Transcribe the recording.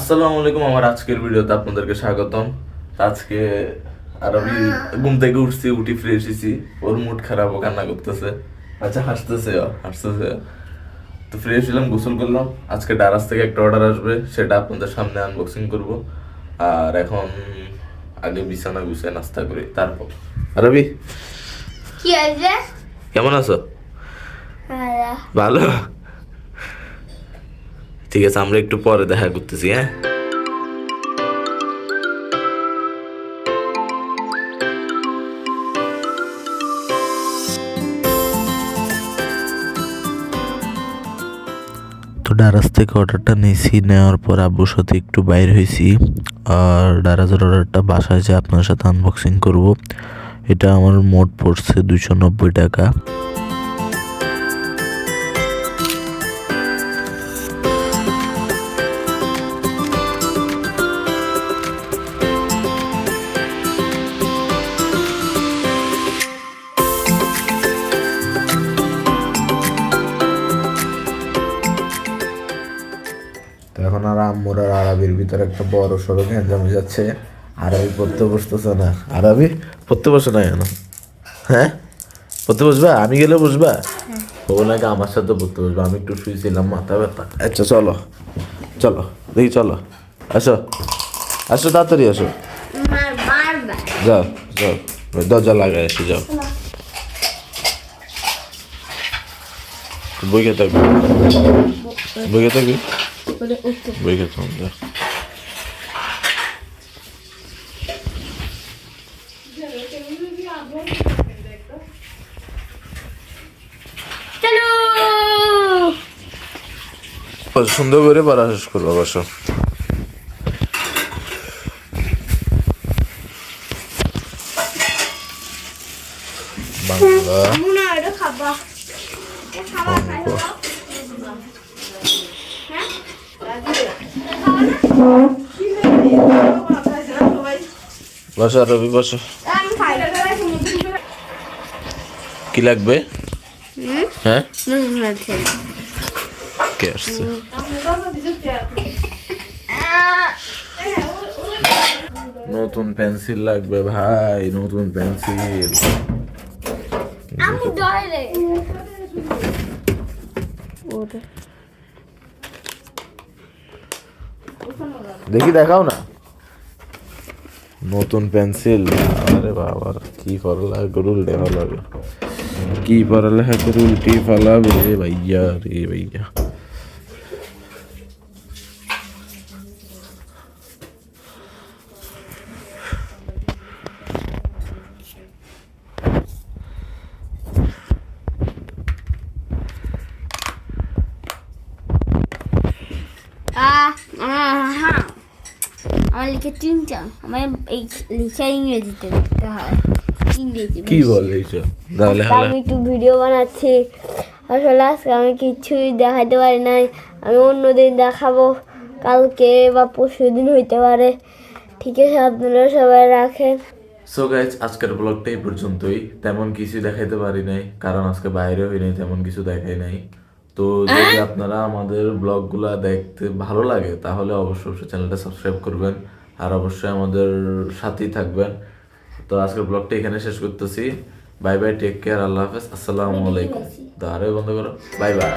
আসসালামু আলাইকুম। আমার আজকের ভিডিওতে আপনাদেরকে স্বাগতম। আজকে আমি ঘুম থেকে উঠি ফ্রেশ হয়েছি। ওর মুড খারাপ, ও কান্না করতেছে, আচ্ছা হাসতেছে। তো ফ্রেশ হলাম, গোসল করলাম। আজকে ডারাস থেকে একটা অর্ডার আসবে, সেটা আপনাদের সামনে আনবক্সিং করব। আর এখন আগে বিছানা গুছিয়ে নাস্তা করি, তারপর আরবি কি হয়েছে? কেমন আছো? ভালো। ঠিক আছে, আমরা একটু পরে দেখা করতেছি। হ্যাঁ, তো ডারাজ থেকে অর্ডারটা নিয়েছি, নেওয়ার পর আব্বুর সাথে একটু বাইর হয়েছি। আর ডারাজের অর্ডারটা বাসায় যে আপনার সাথে আনবক্সিং করব। এটা আমার মোট পড়ছে 290 টাকা। এখন আর আম্মুর আর আরবির ভিতরে একটা বড় সড়ক জমে যাচ্ছে। আরবি পড়তে বসতেছে না। আরবি পড়তে বসে না কেন? হ্যাঁ, পড়তে বসবা? আমি গেলে বসবা? ও নাকি আমার সাথে পড়তে বসবা। আমি একটু শুয়েছিলাম, মাথা ব্যথা। আচ্ছা চলো চলো দেখি, চলো আসো আসো, তাড়াতাড়ি আসো। যাও যাও, দরজা লাগাই আসি, যাও। বই খেয়ে থাকবি, বই খেয়ে থাকবি, বই খেতে হবে। সুন্দর করে পড়া শেষ করবো অবশ্য। বাংলা, বসো রবি, বসো। কি লাগবে? হ্যাঁ, কে আসছে? নতুন পেন্সিল লাগবে ভাই, নতুন পেন্সিল। দেখি, দেখাও না। নতুন পেন্সিল। আরে বাবা, কি পড়ালেখা করে উল্টে ফেলাবে, কি পড়ালেখা করে উল্টে ফেলাবে রে ভাইয়া, রে ভাইয়া। আমার লিখে তিনটা, আমার এই লিখে ইংরেজিতে লিখতে হয়। ইংরেজি কি বলে এইসব? আমি একটু ভিডিও বানাচ্ছি। আসলে আজকে আমি কিছুই দেখাতে পারি নাই। আমি অন্যদিন দেখাবো, কালকে বা পরশু দিন হইতে পারে। ঠিক আছে, আপনারা সবাই রাখেন। সো গাইজ, আজকের ব্লগটা এই পর্যন্তই। তেমন কিছু দেখাইতে পারি নাই, কারণ আজকে বাইরে হই নাই, তেমন কিছু দেখাই নাই। তো যদি আপনারা আমাদের ব্লগগুলা দেখতে ভালো লাগে, তাহলে অবশ্যই চ্যানেলটা সাবস্ক্রাইব করবেন, আর অবশ্যই আমাদের সাথেই থাকবেন। তো আজকের ব্লগটা এখানে শেষ করতেছি। বাই বাই, টেক কেয়ার, আল্লাহ হাফেজ, আসসালামু আলাইকুম। তো আরো বন্ধ করো, বাই বাই।